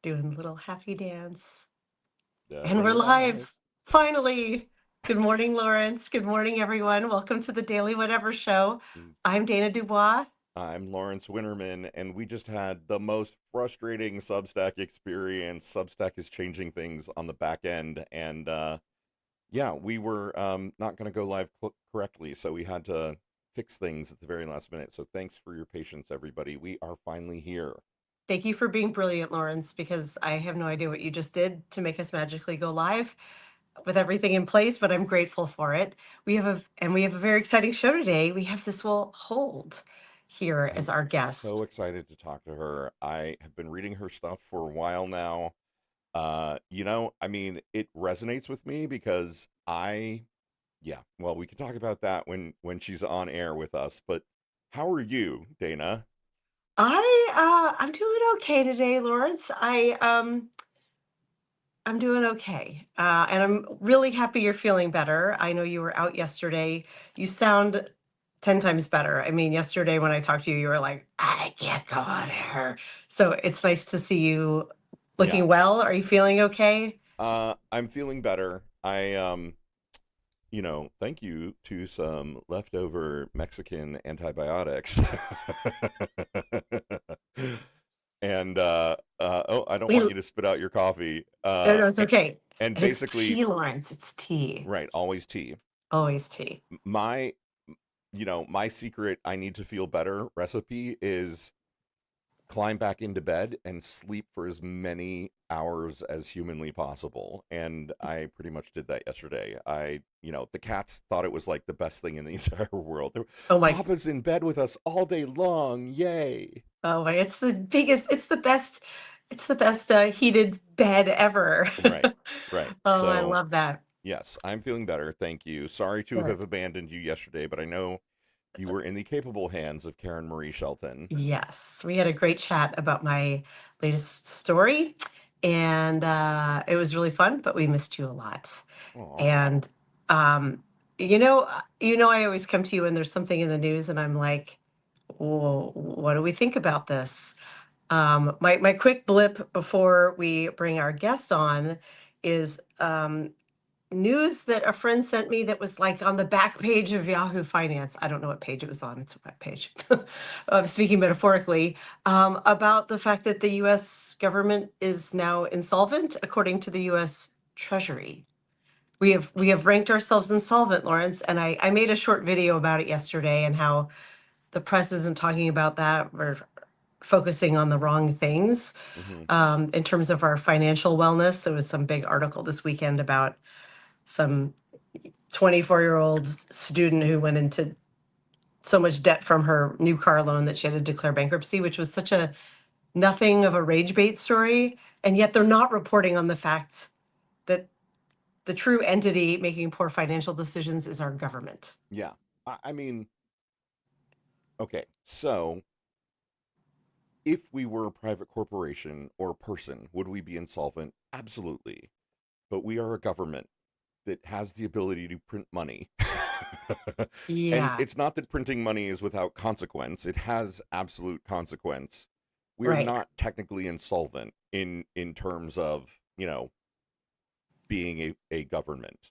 Doing a little happy dance. And we're Definitely live. live. Finally. Good morning, Lawrence. Good morning, everyone. Welcome to the Daily Whatever Show. Mm, I'm Dana Dubois. I'm Lawrence Winterman, and we just had the most frustrating Substack experience. Substack is changing things on the back end, and yeah, we were not going to go live correctly, so we had to fix things at the very last minute. So thanks for your patience, everybody. We are finally here. Thank you for being brilliant, Lawrence, because I have no idea what you just did to make us magically go live with everything in place, but I'm grateful for it. We have a very exciting show today. We have this will hold here as I'm our so guest. excited to talk to her. I have been reading her stuff for a while now. I mean, it resonates with me because yeah, well, we can talk about that when she's on air with us, but how are you, Dana? I'm doing okay today, Lawrence. I'm doing okay. And I'm really happy you're feeling better. I know you were out yesterday. You sound 10 times better. I mean, yesterday when I talked to you, you were like, I can't go on air. So it's nice to see you Yeah. looking well. Are you feeling okay? I'm feeling better. Thank you to some leftover Mexican antibiotics. And oh, I don't We, want you to spit out your coffee. no, no, it's okay. And And it's basically, tea, Lawrence. It's tea. right, always tea. Always tea. My, my secret I need to feel better recipe is climb back into bed and sleep for as many hours as humanly possible. And I pretty much did that yesterday. The cats thought it was like the best thing in the entire world. Oh my, Papa's in bed with us all day long. Yay. oh my, it's the best heated bed ever. Right, right. Oh, I So, love that. yes, I'm feeling better. Thank you. Sorry to have Good. abandoned you yesterday, but I know you were in the capable hands of Karen Marie Shelton. Yes, we had a great chat about my latest story, and it was really fun, but we missed you a lot. Aw. And um, I always come to you and there's something in the news, and I'm like, well, what do we think about this? My quick blip before we bring our guest on is news that a friend sent me that was like on the back page of Yahoo Finance. I don't know what page it was on. It's a web page. I'm speaking metaphorically about the fact that the U.S. government is now insolvent, according to the U.S. Treasury. We have ranked ourselves insolvent, Lawrence, and I made a short video about it yesterday and how the press isn't talking about that. We're focusing on the wrong things Hmm. in terms of our financial wellness. There was some big article this weekend about some 24-year-old student who went into so much debt from her new car loan that she had to declare bankruptcy, which was such a nothing of a rage bait story. And yet they're not reporting on the fact that the true entity making poor financial decisions is our government. Yeah. I mean, okay, so if we were a private corporation or person, would we be insolvent? Absolutely. But we are a government that has the ability to print money. And Yeah, it's not that printing money is without consequence, it has absolute consequence. We are right. not technically insolvent in terms of, being a government.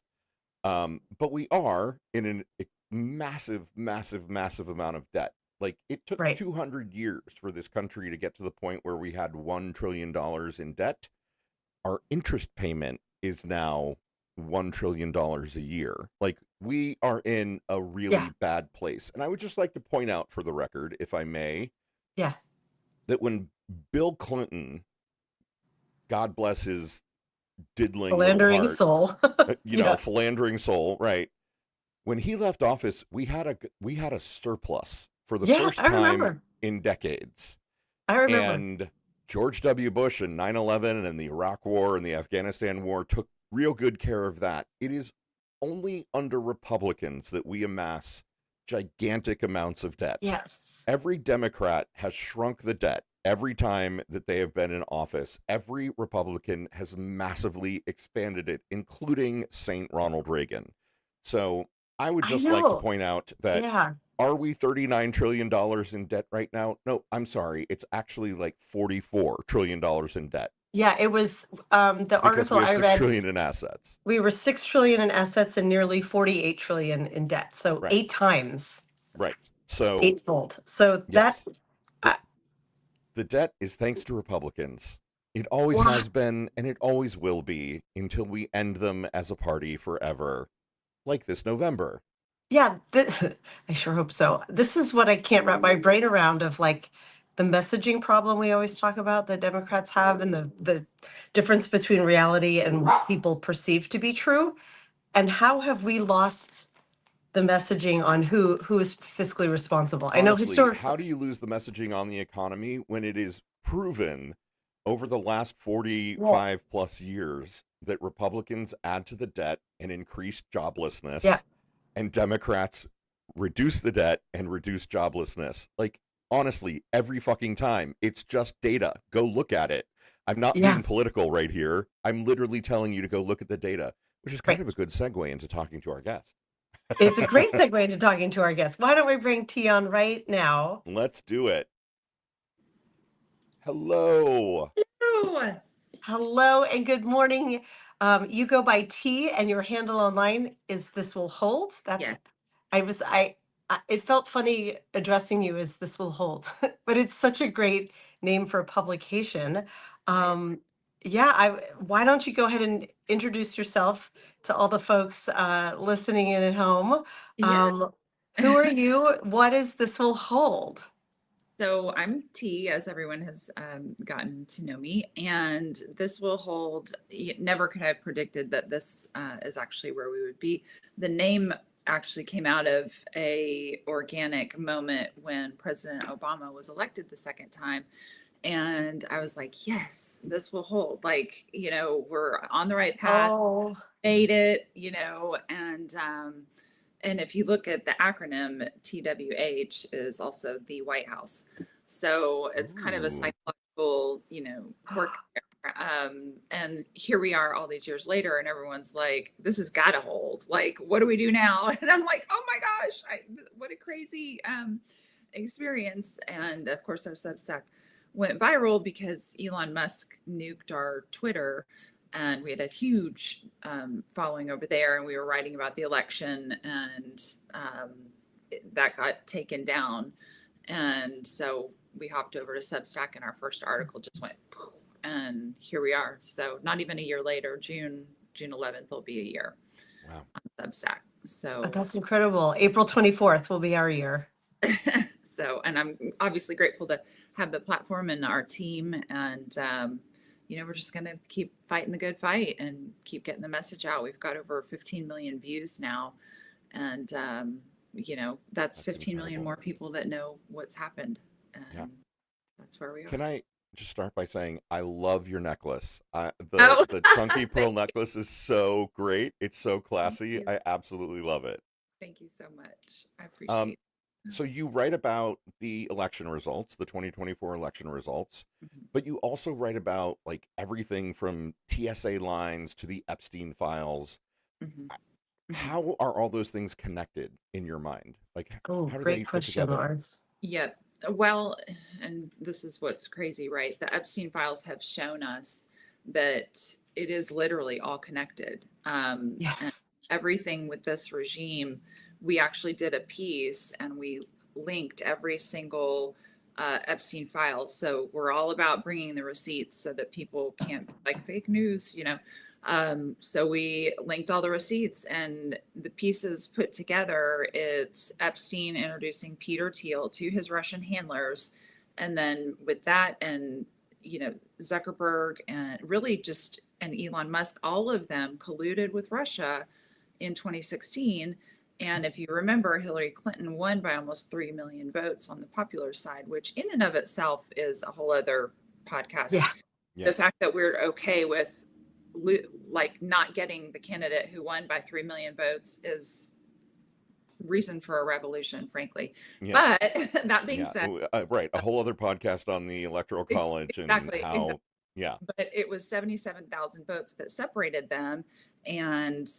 But we are in a massive, massive, massive amount of debt. Like it took Right. 200 years for this country to get to the point where we had $1 trillion in debt. Our interest payment is now $1 trillion a year. Like we are in a Yeah. really bad place. And I would just like to point out for the record, if I may, Yeah. that when Bill Clinton, God bless his diddling little Philandering heart, soul. Yeah. philandering soul, right? When he left office, we had a surplus for the Yeah. first I time remember. in decades. I remember. And George W. Bush and 9/11 and the Iraq War and the Afghanistan War took real good care of that. It is only under Republicans that we amass gigantic amounts of debt. Yes. Every Democrat has shrunk the debt every time that they have been in office. Every Republican has massively expanded it, including St. Ronald Reagan. So I would I just like to know. point out that Yeah. are we $39 trillion in debt right now? No, I'm sorry. It's actually like $44 trillion in debt. Yeah, it was the because article we have I 6 read. trillion in assets. We were 6 trillion in assets and nearly 48 trillion in debt. So Right. 8 times, Right. So, eightfold. So that, yes. The uh, the debt is thanks to Republicans. It always wow. has been and it always will be until we end them as a party forever, like this November. Yeah, I sure hope so. This is what I can't wrap my brain around of like the messaging problem we always talk about the Democrats have and the difference between reality and what people perceive to be true. And how have we lost the messaging on who is fiscally responsible? I know Honestly, historically. how do you lose the messaging on the economy when it is proven over the last Yeah. 45 plus years that Republicans add to the debt and increase Yeah. joblessness and Democrats reduce the debt and reduce joblessness? Like, honestly, every fucking time. It's just data. Go look at it. I'm not Yeah. being political right here. I'm literally telling you to go look at the data, which is kind Right. of a good segue into talking to our guest. It's a great segue into talking to our guest. Why don't we bring T on right now? Let's do it. Hello. Oh, Hello and good morning. You go by T and your handle online is This Will Hold. That's yeah. I was I it felt funny addressing you as This Will Hold, but it's such a great name for a publication. Um, yeah, I why don't you go ahead and introduce yourself to all the folks listening in at home? Yeah. Um, who are you? What is This Will Hold? So I'm T, as everyone has gotten to know me, and this will hold. Never could I have predicted that this is actually where we would be. The name actually came out of a organic moment when President Obama was elected the second time, and I was like, yes, this will hold. Like, we're on the right path. Oh, Made it, and if you look at the acronym, TWH is also the White House. So it's kind of a Ooh. psychological, quirk there. And here we are all these years later, and everyone's like, this has got to hold. Like, what do we do now? And I'm like, oh my gosh, what a crazy experience. And of course, our Substack went viral because Elon Musk nuked our Twitter, and we had a huge following over there, and we were writing about the election, and that got taken down. And so we hopped over to Substack, and our first article just went poof, and here we are. So not even a year later, June 11th will be a year Wow. on Substack. So that's incredible. April 24th will be our year. and I'm obviously grateful to have the platform and our team, and we're just going to keep fighting the good fight and keep getting the message out. We've got over 15 million views now, and that's 15 million incredible. more people that know what's happened, and Yeah. that's where we are. Can I just start by saying I love your necklace? Oh, The chunky pearl necklace is so great. It's so classy. I absolutely love it. Thank you so much. I Um, appreciate so you write about the election results, the 2024 election results, it. but you also write about like everything from TSA lines to the Epstein files. Mm-hmm. Mm-hmm. How are all those things connected in your mind? Like, Oh, how do great they fit question, together? Lars. Yep. Well, and this is what's crazy, right? The Epstein files have shown us that it is literally all connected. And Yes. everything with this regime, we actually did a piece and we linked every single Epstein file. So we're all about bringing the receipts so that people can't be like fake news, so we linked all the receipts and the pieces put together. It's Epstein introducing Peter Thiel to his Russian handlers. And then with that, and, Zuckerberg and really just, and Elon Musk, all of them colluded with Russia in 2016. And if you remember, Hillary Clinton won by almost 3 million votes on the popular side, which in and of itself is a whole other podcast. Yeah. Yeah. The fact that we're okay with like not getting the candidate who won by 3 million votes is reason for a revolution, frankly. Yeah. But that being Yeah. said, Right. A whole other podcast on the Electoral College and exactly. how, yeah. But it was 77,000 votes that separated them. And,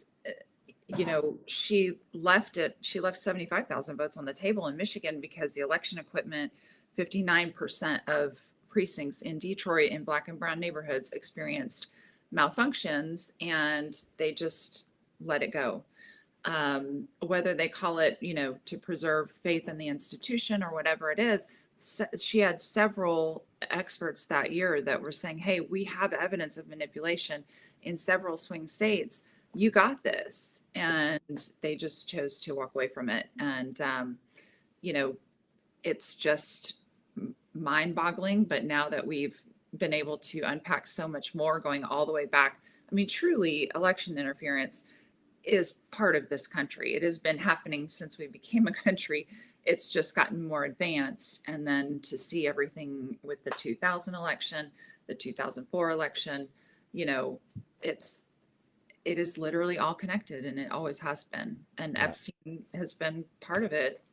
she left 75,000 votes on the table in Michigan because the election equipment, 59% of precincts in Detroit in Black and brown neighborhoods experienced malfunctions, and they just let it go. Whether they call it, to preserve faith in the institution or whatever it is, she had several experts that year that were saying, hey, we have evidence of manipulation in several swing states. You got this. And they just chose to walk away from it. And, it's just mind boggling. But now that we've been able to unpack so much more, going all the way back, I mean, truly, election interference is part of this country. It has been happening since we became a country. It's just gotten more advanced. And then to see everything with the 2000 election, the 2004 election, it is literally all connected, and it always has been. And Yeah. Epstein has been part of it,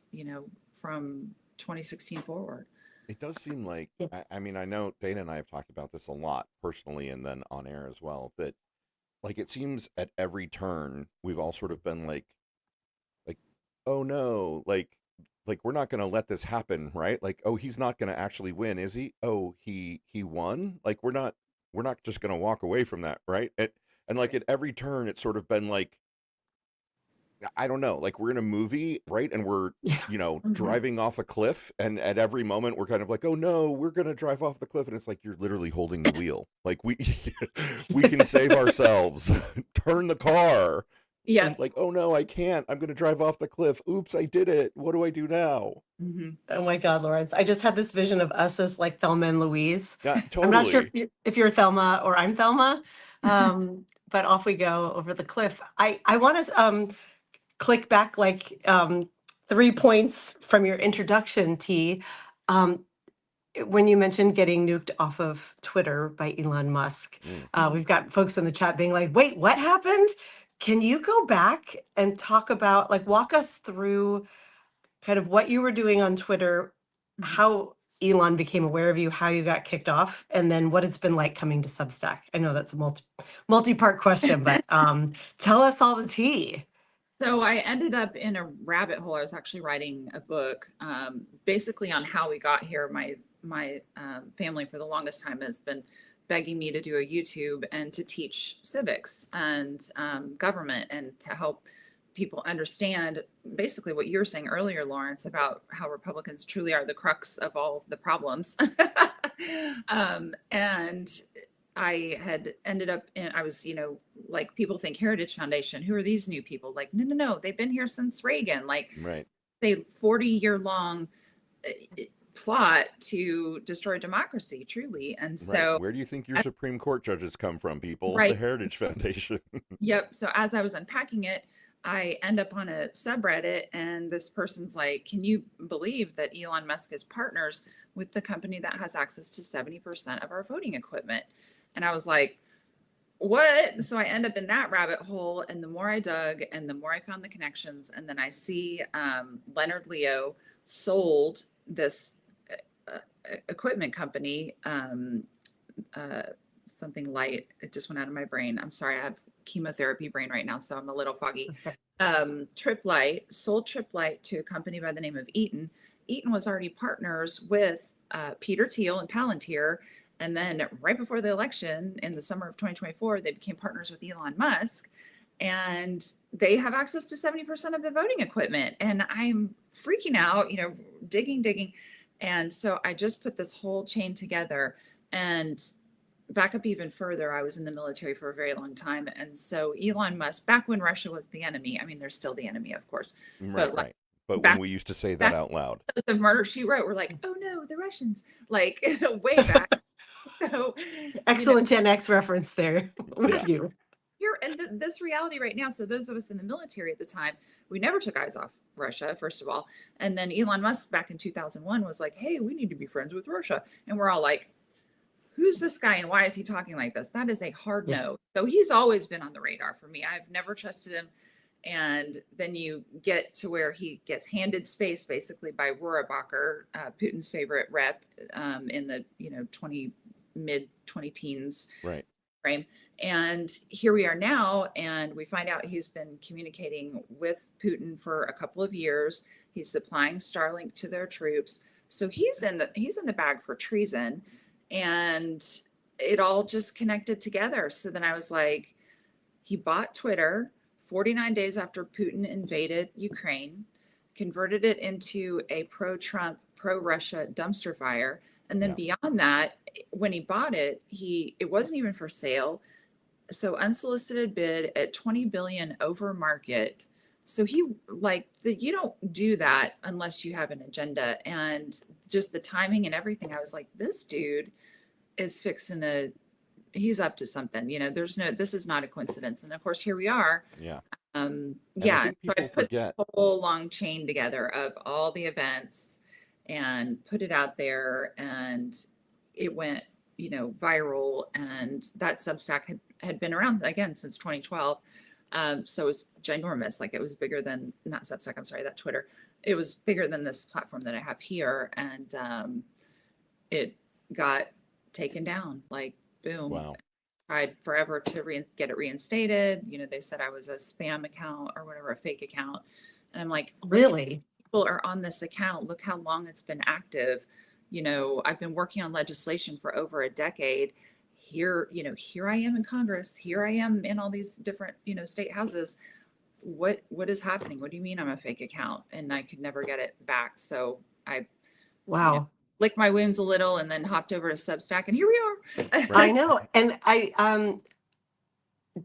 from 2016 forward. It does seem like, Yeah. I mean, I know Dana and I have talked about this a lot personally and then on air as well, that like it seems at every turn we've all sort of been like, oh no, like we're not going to let this happen, right? Like, oh, he's not going to actually win, is he? Oh, he won? Like we're not just going to walk away from that, right? And like at every turn it's sort of been like, I don't know, like we're in a movie, right? And we're, Mhm. driving off a cliff, and at every moment we're kind of like, oh no, we're gonna drive off the cliff, and it's like you're literally holding the wheel. Like we we can save ourselves. Turn the car. Yeah. And like, oh no, I can't. I'm gonna drive off the cliff. Oops, I did it. What do I do now? Mm-hmm. Oh my God, Lawrence. I just had this vision of us as like Thelma and Louise. Yeah, I'm not sure totally. if you're Thelma or I'm Thelma, but off we go over the cliff. I want to click back like 3 points from your introduction, T. Um, when you mentioned getting nuked off of Twitter by Elon Musk, Mm. we've got folks in the chat being like, wait, what happened? Can you go back and talk about, like, walk us through kind of what you were doing on Twitter, how Elon became aware of you, how you got kicked off, and then what it's been like coming to Substack? I know that's a multi-part question, but tell us all the tea. So I ended up in a rabbit hole. I was actually writing a book, basically on how we got here. My family for the longest time has been begging me to do a YouTube and to teach civics and government, and to help people understand basically what you were saying earlier, Lawrence, about how Republicans truly are the crux of all the problems. And I had ended up I was, like, people think Heritage Foundation, who are these new people? Like, no, they've been here since Reagan, like, Right. they 40-year long plot to destroy democracy, truly. And Right. so, Where do you think your Supreme Court judges come from, people? The Right. Heritage Foundation. Yep. So as I was unpacking it, I end up on a subreddit, and this person's like, can you believe that Elon Musk is partners with the company that has access to 70% of our voting equipment? And I was like, what? So I end up in that rabbit hole. And the more I dug and the more I found the connections, and then I see Leonard Leo sold this equipment company, something light. It just went out of my brain. I'm sorry. I have chemotherapy brain right now, so I'm a little foggy. Trip Light sold Trip Light to a company by the name of Eaton. Eaton was already partners with Peter Thiel and Palantir. And then right before the election in the summer of 2024, they became partners with Elon Musk, and they have access to 70% of the voting equipment. And I'm freaking out, digging. And so I just put this whole chain together. And back up even further, I was in the military for a very long time. And so Elon Musk, back when Russia was the enemy, I mean, they're still the enemy, of course. Right, right. But back- when we used to say that back- out loud. The Murder, She Wrote, we're like, oh no, the Russians, like way back. So Excellent Gen X reference there with Yeah. you. here and this reality right now. So those of us in the military at the time, we never took eyes off Russia, first of all. And then Elon Musk back in 2001 was like, hey, we need to be friends with Russia. And we're all like, who's this guy and why is he talking like this? That is a hard no. So he's always been on the radar for me. I've never trusted him. And then you get to where he gets handed space basically by Rohrabacher, Putin's favorite rep, in the mid 20 teens Right. frame. And here we are now, and we find out he's been communicating with Putin for a couple of years. He's supplying Starlink to their troops. So he's in the bag for treason. And it all just connected together. So then I was like, he bought Twitter 49 days after Putin invaded Ukraine, converted it into a pro Trump, pro Russia dumpster fire. And then beyond that, when he bought it, it wasn't even for sale. So unsolicited bid at 20 billion over market. So you don't do that unless you have an agenda. And just the timing and everything, I was like, this dude is he's up to something. This is not a coincidence. And of course, here we are. Yeah. So I I put forget. the whole long chain together of all the events and put it out there, and it went, viral. And that Substack had been around again since 2012. So it was ginormous. Like, it was bigger than, not Substack, I'm sorry, that Twitter. It was bigger than this platform that I have here. And it got taken down, like, boom. Wow. Tried forever to get it reinstated. They said I was a spam account or whatever, a fake account. And I'm like, Really? People are on this account. Look how long it's been active. I've been working on legislation for over a decade. Here I am in Congress. Here I am in all these different, state houses. What is happening? What do you mean I'm a fake account? And I could never get it back. So I licked my wounds a little and then hopped over to Substack, and here we are. I know. And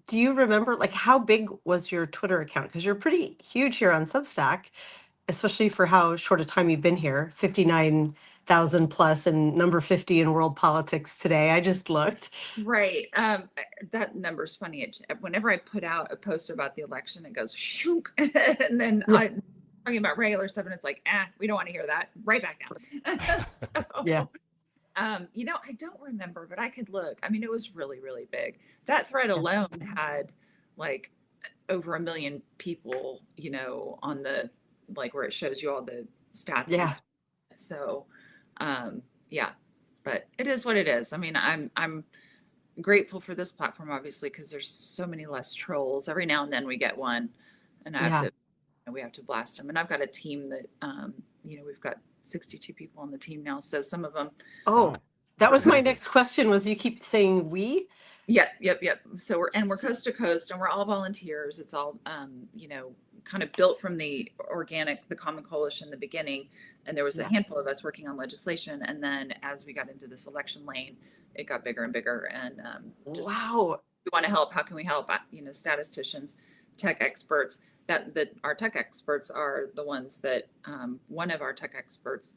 do you remember, like, how big was your Twitter account? Because you're pretty huge here on Substack, especially for how short a time you've been here, 59,000 plus and number 50 in world politics today. I just looked. Right. That number's funny. Whenever I put out a post about the election, it goes shook. And then I'm talking about regular stuff, and it's like, we don't want to hear that. Right back down. So, Yeah. I don't remember, but I could look. I mean, it was really, really big. That thread alone had like over 1 million people, on the, like, where it shows you all the stats. Yeah. So, but it is what it is. I mean, I'm grateful for this platform, obviously, because there's so many less trolls. Every now and then we get one, and we have to blast them. And I've got a team that, we've got 62 people on the team now. So some of them. Oh, that was my next question, was you keep saying we? Yep. So we're coast to coast, and we're all volunteers. It's all, kind of built from the Common Coalition in the beginning. And there was a handful of us working on legislation. And then as we got into this election lane, it got bigger and bigger. And wow, we want to help. How can we help? Statisticians, tech experts. Our tech experts are the ones that one of our tech experts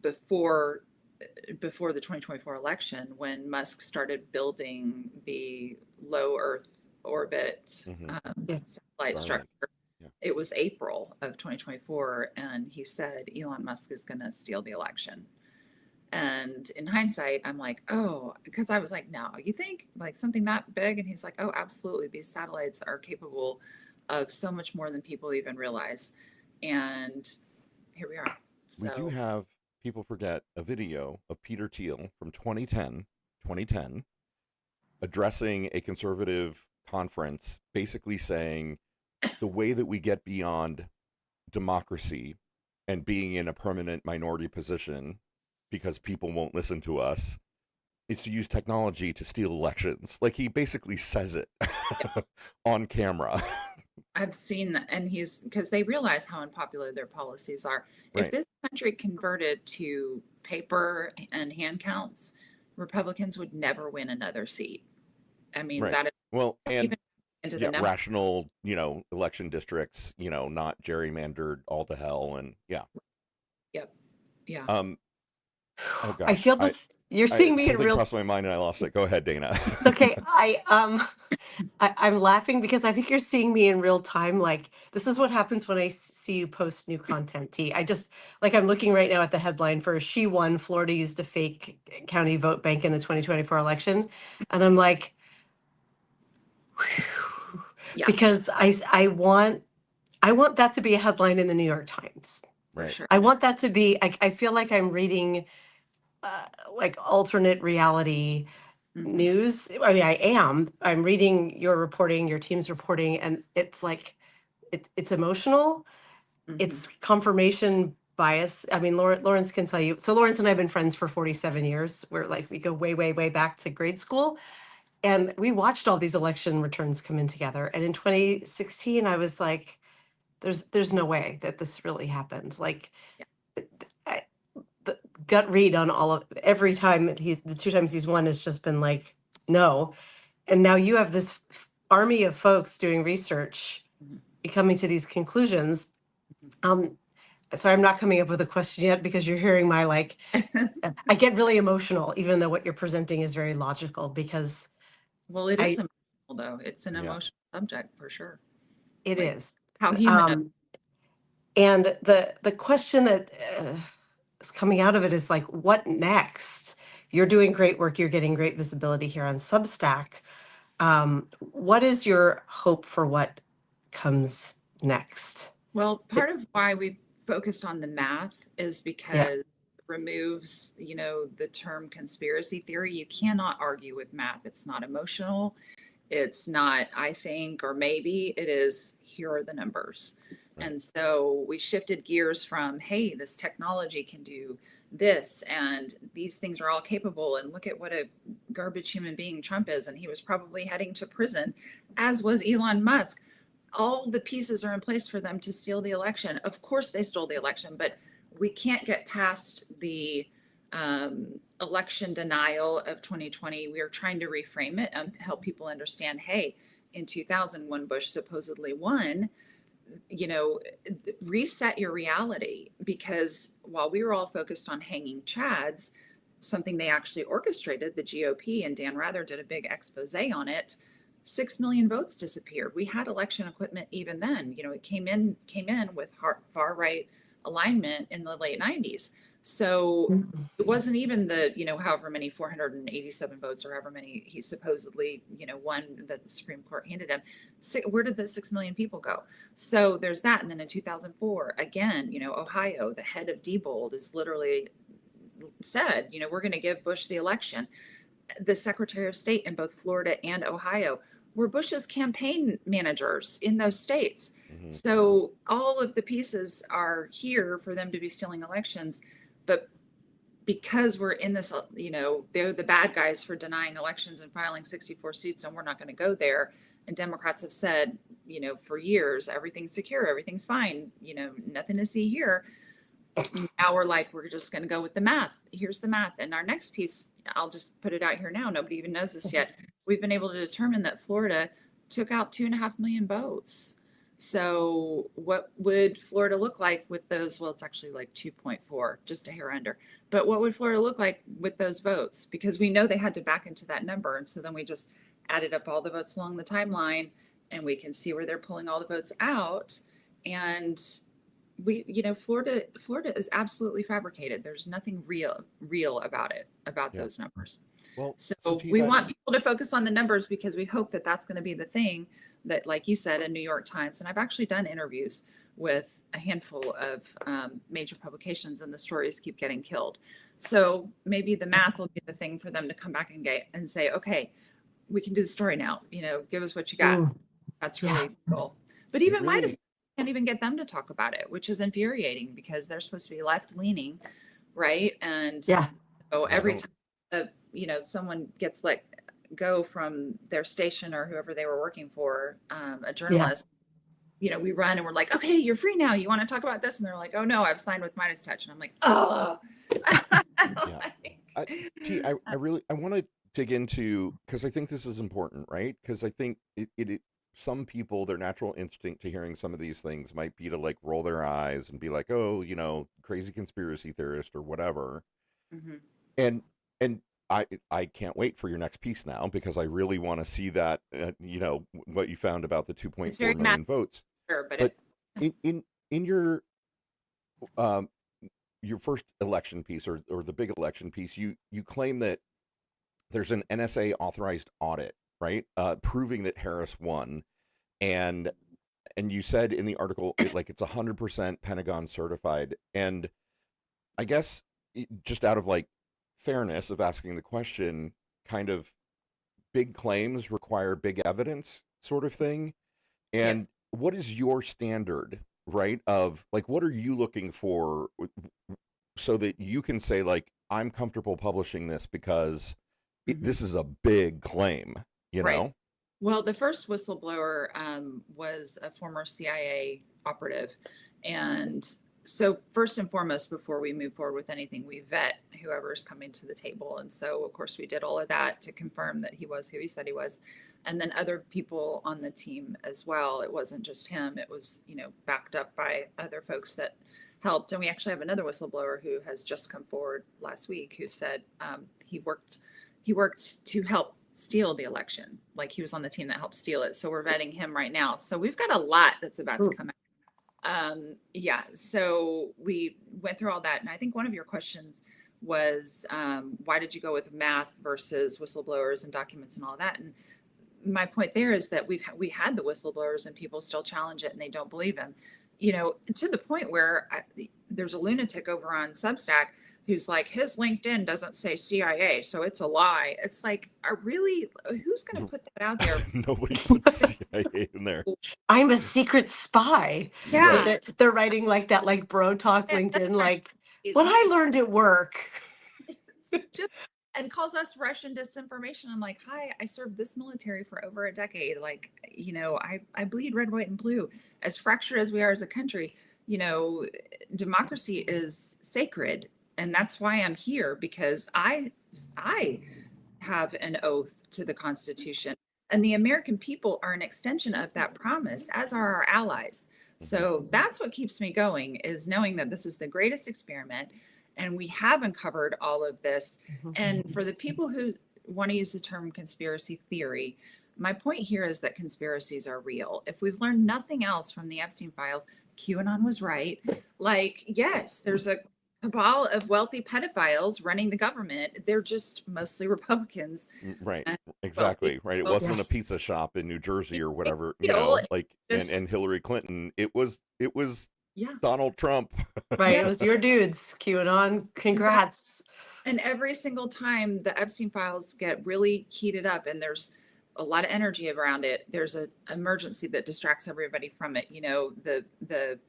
before the 2024 election, when Musk started building the low Earth orbit satellite structure. Yeah. It was April of 2024, and he said Elon Musk is going to steal the election. And in hindsight, I'm like, oh, because I was like, no, you think like something that big? And he's like, oh, absolutely. These satellites are capable of so much more than people even realize. And here we are. So, we do have, people forget, a video of Peter Thiel from 2010 addressing a conservative conference, basically saying the way that we get beyond democracy and being in a permanent minority position because people won't listen to us is to use technology to steal elections. Like, he basically says it on camera. I've seen that, and because they realize how unpopular their policies are. Right. If this country converted to paper and hand counts, Republicans would never win another seat. I mean, that is and into the rational, election districts, not gerrymandered all to hell, and Yep. Yeah. Oh gosh. I feel this. You're seeing me in real. Crossed my mind and I lost it. Go ahead, Dana. Okay, I'm laughing because I think you're seeing me in real time. Like, this is what happens when I see you post new content, T. I just, like, I'm looking right now at the headline for "She Won, Florida Used a Fake County Vote Bank in the 2024 Election," and I'm like, because I want that to be a headline in the New York Times. Right. Sure. I want that to be. I feel like I'm reading like alternate reality news. I mean, I'm reading your reporting, your team's reporting, and it's like, it's emotional. It's confirmation bias. I mean, Lawrence can tell you. So Lawrence and I have been friends for 47 years. We're like, we go way, way, way back to grade school. And we watched all these election returns come in together. And in 2016, I was like, there's no way that this really happened. Like, I, the gut read on all of every time the 2 times he's won has just been like, no. And now you have this army of folks doing research, coming to these conclusions. So I'm not coming up with a question yet because you're hearing my like, I get really emotional, even though what you're presenting is very logical because Well, it I, is emotional though. It's an Yeah. emotional subject for sure. it Like, is. how human. And the question that is coming out of it is like, what next? You're doing great work. You're getting great visibility here on Substack. What is your hope for what comes next? Well, part of why we've focused on the math is Yeah. because it removes, the term conspiracy theory. You cannot argue with math. It's not emotional. It's not, I think, or maybe. It is, here are the numbers. Right. And so we shifted gears from, hey, this technology can do this, and these things are all capable. And look at what a garbage human being Trump is. And he was probably heading to prison, as was Elon Musk. All the pieces are in place for them to steal the election. Of course, they stole the election, but we can't get past the election denial of 2020. We are trying to reframe it and help people understand, hey, in 2000, when Bush supposedly won, reset your reality. Because while we were all focused on hanging chads, something they actually orchestrated, the GOP, and Dan Rather did a big expose on it, 6 million votes disappeared. We had election equipment even then. It came in with far right alignment in the late 90s. So it wasn't even the, however many 487 votes or however many he supposedly, won that the Supreme Court handed him. Where did the 6 million people go? So there's that. And then in 2004, again, Ohio, the head of Diebold is literally said, we're going to give Bush the election. The Secretary of State in both Florida and Ohio were Bush's campaign managers in those states. Mm-hmm. So all of the pieces are here for them to be stealing elections. But because we're in this, they're the bad guys for denying elections and filing 64 suits, and we're not going to go there. And Democrats have said, for years, everything's secure, everything's fine, nothing to see here. Now we're just going to go with the math. Here's the math. And our next piece, I'll just put it out here now. Nobody even knows this yet. We've been able to determine that Florida took out 2.5 million votes. So what would Florida look like with those? Well, it's actually like 2.4, just a hair under. But what would Florida look like with those votes? Because we know they had to back into that number. And so then we just added up all the votes along the timeline, and we can see where they're pulling all the votes out. And Florida is absolutely fabricated. There's nothing real about it, about those numbers. Well, so Sativa, we want people to focus on the numbers because we hope that that's going to be the thing that, like you said, in New York Times, and I've actually done interviews with a handful of major publications, and the stories keep getting killed. So maybe the math will be the thing for them to come back and say, okay, we can do the story now. Give us what you got. That's really cool. But even Midas can't even get them to talk about it, which is infuriating because they're supposed to be left leaning, right? And so every time someone gets let go from their station or whoever they were working for, a journalist, we run and we're like, okay, you're free now. You want to talk about this? And they're like, oh no, I've signed with Midas Touch. And I'm like, oh. I want to dig into, because I think this is important, right? Because I think it some people, their natural instinct to hearing some of these things might be to like roll their eyes and be like, oh, crazy conspiracy theorist or whatever. Mm-hmm. And I can't wait for your next piece now, because I really want to see that, what you found about the 2.4 million votes. Sure, but in your first election piece or the big election piece, you claim that there's an NSA authorized audit, right? Proving that Harris won. And you said in the article, it's 100% Pentagon certified. And I guess just out of fairness of asking the question, kind of big claims require big evidence sort of thing. And what is your standard right? Of like, what are you looking for so that you can say, like, I'm comfortable publishing this because Mhm. this is a big claim, you Right. know? Well, the first whistleblower was a former CIA operative. And so, first and foremost, before we move forward with anything, we vet whoever's coming to the table. And so, of course, we did all of that to confirm that he was who he said he was. And then other people on the team as well. It wasn't just him, it was, backed up by other folks that helped. And we actually have another whistleblower who has just come forward last week who said he worked to help steal the election. Like he was on the team that helped steal it. So we're vetting him right now. So we've got a lot that's about to come out. Yeah. So we went through all that. And I think one of your questions was, why did you go with math versus whistleblowers and documents and all that? And my point there is that we had the whistleblowers and people still challenge it and they don't believe him, to the point where there's a lunatic over on Substack who's like, his LinkedIn doesn't say CIA, so it's a lie. It's like, who's going to put that out there? Nobody puts CIA in there. I'm a secret spy. Yeah. They're writing like that, like bro talk LinkedIn, like what I learned at work. And calls us Russian disinformation. I'm like, hi, I served this military for over a decade. Like, I bleed red, white, and blue. As fractured as we are as a country, democracy is sacred. And that's why I'm here, because I have an oath to the Constitution. And the American people are an extension of that promise, as are our allies. So that's what keeps me going, is knowing that this is the greatest experiment and we have uncovered all of this. And for the people who want to use the term conspiracy theory, my point here is that conspiracies are real. If we've learned nothing else from the Epstein files, QAnon was right. Like, yes, there's a cabal of wealthy pedophiles running the government. They're just mostly Republicans. Right. Exactly. Right. It wasn't a pizza shop in New Jersey or whatever, like, and Hillary Clinton. It was Donald Trump. Right. It was your dudes. QAnon. Congrats. And every single time the Epstein files get really heated up and there's a lot of energy around it, there's an emergency that distracts everybody from it. The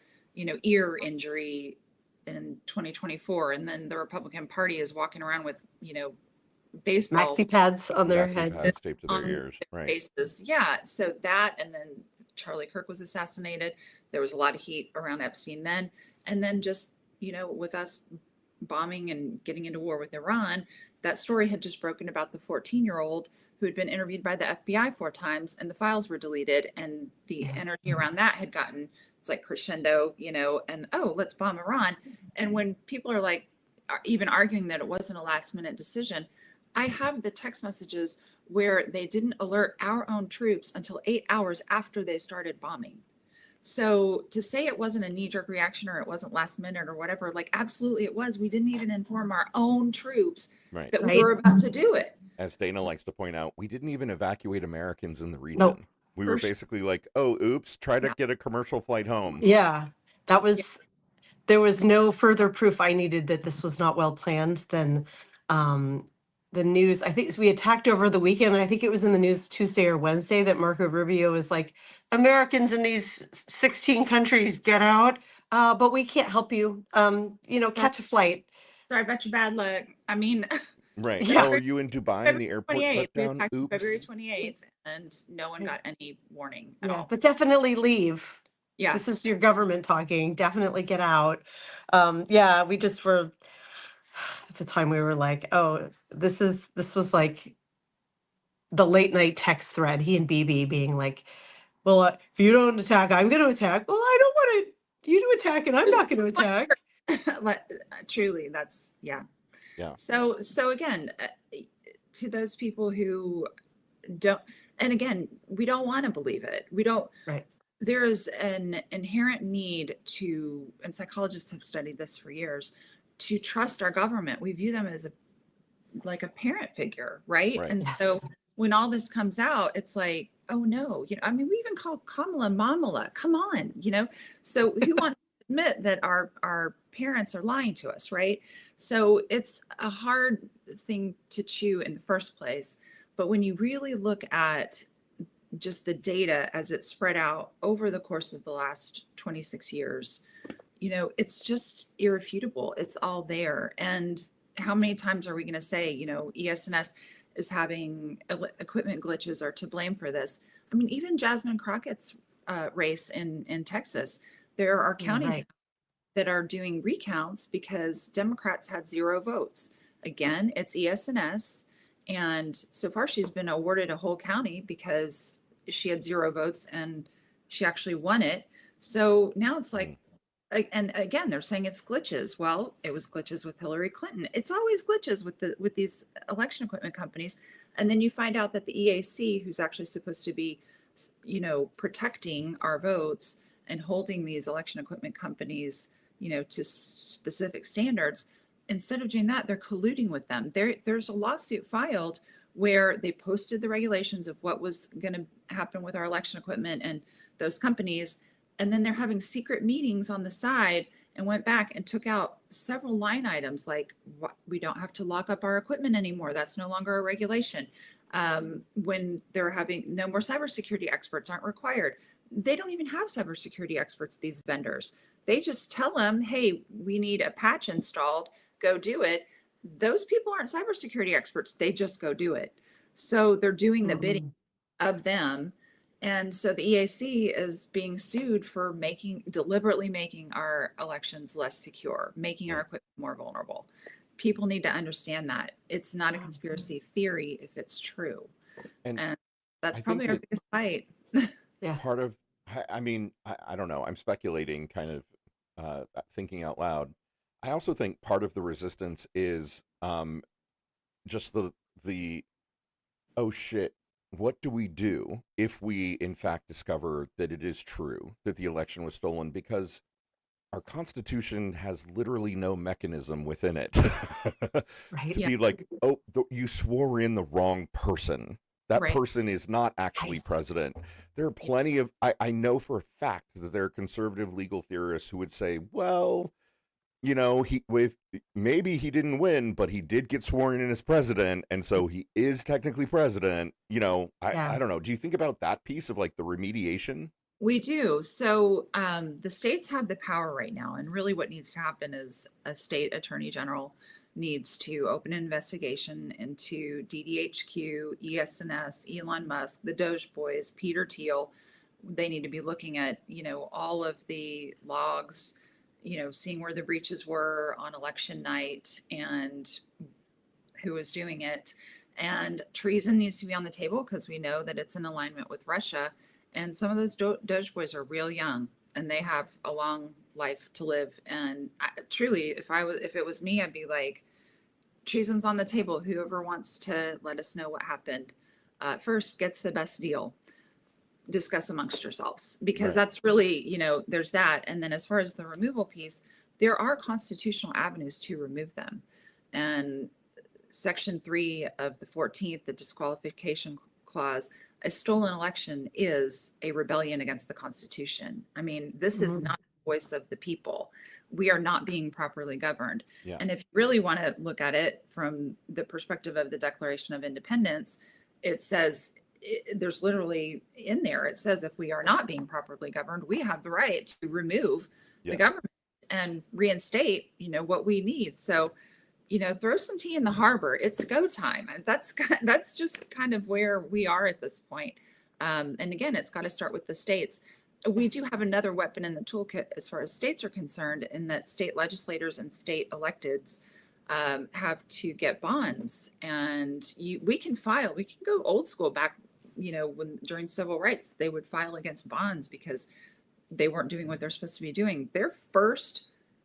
ear injury in 2024, and then the Republican Party is walking around with baseball maxi pads on their heads, taped to their ears, right? Faces. Yeah. So that, and then Charlie Kirk was assassinated. There was a lot of heat around Epstein then, and then just with us bombing and getting into war with Iran, that story had just broken about the 14-year-old who had been interviewed by the FBI 4 times, and the files were deleted, and the energy around that had gotten, it's like crescendo, and let's bomb Iran. And when people are like even arguing that it wasn't a last minute decision, I have the text messages where they didn't alert our own troops until 8 hours after they started bombing. So to say it wasn't a knee-jerk reaction or it wasn't last minute or whatever, like absolutely it was. We didn't even inform our own troops that we were about to do it. As Dana likes to point out, we didn't even evacuate Americans in the region. Nope. We were basically like, oh, oops, try to get a commercial flight home. Yeah, that was, there was no further proof I needed that this was not well planned than the news. I think we attacked over the weekend, and I think it was in the news Tuesday or Wednesday that Marco Rubio was like, Americans in these 16 countries, get out, but we can't help you, catch a flight. Sorry about your bad luck. I mean, right. Yeah. Oh, are you in Dubai and the airport shut down? Oops. February 28th, and no one got any warning at all. But definitely leave. Yeah. This is your government talking. Definitely get out. We just were, at the time we were like, oh, this was like the late night text thread, he and BB being like, well, if you don't attack, I'm going to attack. Well, I don't want you to attack, and I'm not going to attack. Truly, that's yeah. So again, to those people who don't, and again, we don't want to believe it. We don't. Right. There is an inherent need to, and psychologists have studied this for years, to trust our government. We view them as like a parent figure, right? And so when all this comes out, it's like, oh no, we even call Kamala Mamala. Come on, So who wants to admit that our parents are lying to us, right? So it's a hard thing to chew in the first place. But when you really look at just the data as it's spread out over the course of the last 26 years, it's just irrefutable. It's all there. And how many times are we going to say, ES&S is having equipment glitches are to blame for this? I mean, even Jasmine Crockett's race in Texas, there are counties Right. that are doing recounts because Democrats had 0 votes. Again, it's ES&S. And so far, she's been awarded a whole county because she had 0 votes and she actually won it. So now it's like, and again, they're saying it's glitches. Well, it was glitches with Hillary Clinton. It's always glitches with these election equipment companies. And then you find out that the EAC, who's actually supposed to be, protecting our votes and holding these election equipment companies, to specific standards, instead of doing that, they're colluding with them. There's a lawsuit filed where they posted the regulations of what was going to happen with our election equipment and those companies. And then they're having secret meetings on the side and went back and took out several line items like we don't have to lock up our equipment anymore. That's no longer a regulation. When they're having no more cybersecurity experts aren't required. They don't even have cybersecurity experts, these vendors. They just tell them, hey, we need a patch installed, go do it. Those people aren't cybersecurity experts. They just go do it. So they're doing the bidding of them. And so the EAC is being sued for deliberately making our elections less secure, making our equipment more vulnerable. People need to understand that it's not a conspiracy theory if it's true. And that's probably our biggest fight. Yeah. Part of, I mean, I don't know. I'm speculating, kind of thinking out loud. I also think part of the resistance is just the oh shit, what do we do if we in fact discover that it is true that the election was stolen? Because our Constitution has literally no mechanism within it Right. to be like, oh, you swore in the wrong person. That Right. person is not actually Nice. president. There are plenty of, I know for a fact that there are conservative legal theorists who would say, well, maybe he didn't win, but he did get sworn in as president, and so he is technically president. Yeah. I don't know. Do you think about that piece of like the remediation? We do. So the states have the power right now. And really, what needs to happen is a state attorney general needs to open an investigation into DDHQ, ES&S, Elon Musk, the Doge Boys, Peter Thiel. They need to be looking at, all of the logs, seeing where the breaches were on election night and who was doing it. And treason needs to be on the table because we know that it's in alignment with Russia. And some of those Doge boys are real young and they have a long life to live. And truly, if it was me, I'd be like, treason's on the table. Whoever wants to let us know what happened first gets the best deal. Discuss amongst yourselves, because that's really, there's that. And then as far as the removal piece, there are constitutional avenues to remove them. And Section 3 of the 14th, the disqualification clause, a stolen election is a rebellion against the Constitution. I mean, this is not the voice of the people. We are not being properly governed. Yeah. And if you really want to look at it from the perspective of the Declaration of Independence, it says, there's literally in there, it says if we are not being properly governed, we have the right to remove the government and reinstate, what we need. So, throw some tea in the harbor. It's go time. And that's just kind of where we are at this point. And again, it's got to start with the states. We do have another weapon in the toolkit as far as states are concerned, in that state legislators and state electeds have to get bonds. And we can go old school back, during civil rights, they would file against bonds because they weren't doing what they're supposed to be doing. Their first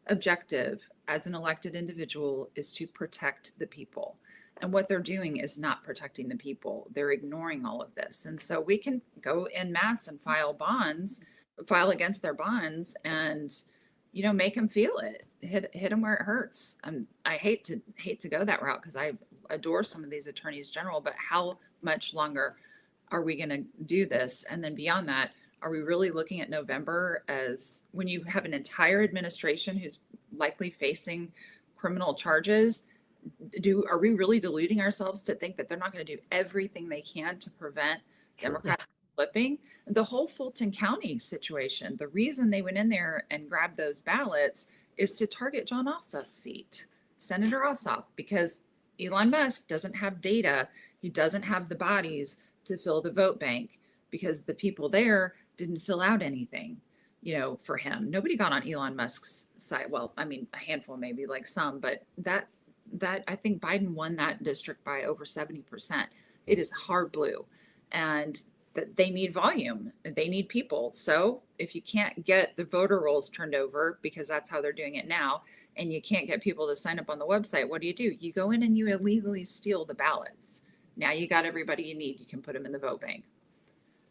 objective as an elected individual is to protect the people. And what they're doing is not protecting the people. They're ignoring all of this. And so we can go en masse and file against their bonds and, make them feel it, hit them where it hurts. I hate to go that route because I adore some of these attorneys general, but how much longer are we going to do this? And then beyond that, are we really looking at November as when you have an entire administration who's likely facing criminal charges? Are we really deluding ourselves to think that they're not going to do everything they can to prevent Democrats flipping. The whole Fulton County situation, the reason they went in there and grabbed those ballots is to target John Ossoff's seat, Senator Ossoff, because Elon Musk doesn't have data. He doesn't have the bodies to fill the vote bank because the people there didn't fill out anything, for him. Nobody got on Elon Musk's side. Well, I mean, a handful, maybe, like some, but that I think Biden won that district by over 70%. It is hard blue, and that they need volume. They need people. So if you can't get the voter rolls turned over, because that's how they're doing it now, and you can't get people to sign up on the website, what do? You go in and you illegally steal the ballots. Now you got everybody you need. You can put them in the vote bank.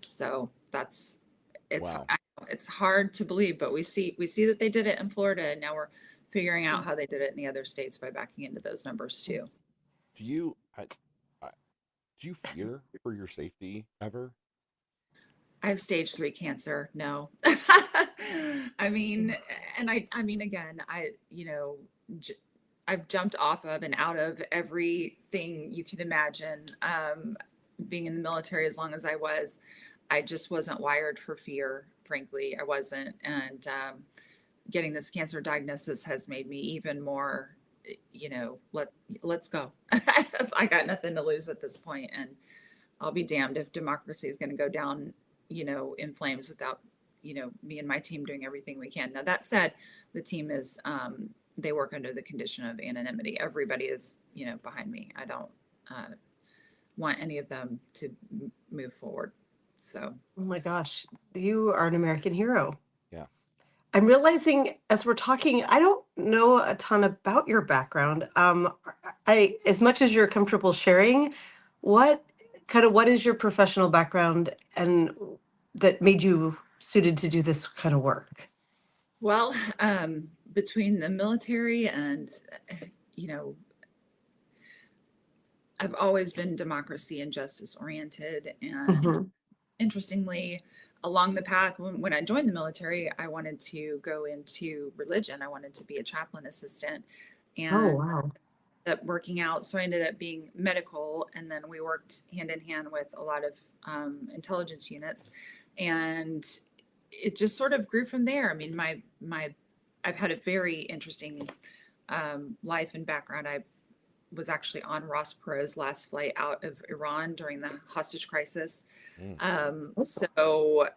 So Wow. it's hard to believe, but we see that they did it in Florida, and now we're figuring out how they did it in the other states by backing into those numbers too. Do you do you fear for your safety ever? I have stage 3 cancer. No. I mean, and I mean, again, I've jumped off of and out of everything you can imagine. Being in the military as long as I was, I just wasn't wired for fear, frankly. I wasn't. And getting this cancer diagnosis has made me even more, let's go. I got nothing to lose at this point, and I'll be damned if democracy is going to go down, in flames without, me and my team doing everything we can. Now, that said, the team is, they work under the condition of anonymity. Everybody is, behind me. I don't want any of them to move forward. So. Oh my gosh, you are an American hero. Yeah. I'm realizing as we're talking, I don't know a ton about your background. As much as you're comfortable sharing, what is your professional background and that made you suited to do this kind of work? Well, between the military and, I've always been democracy and justice oriented. And interestingly, along the path, when I joined the military, I wanted to go into religion. I wanted to be a chaplain assistant, and ended up working out. So I ended up being medical, and then we worked hand in hand with a lot of intelligence units, and it just sort of grew from there. I mean, I've had a very interesting life and background. I was actually on Ross Perot's last flight out of Iran during the hostage crisis. So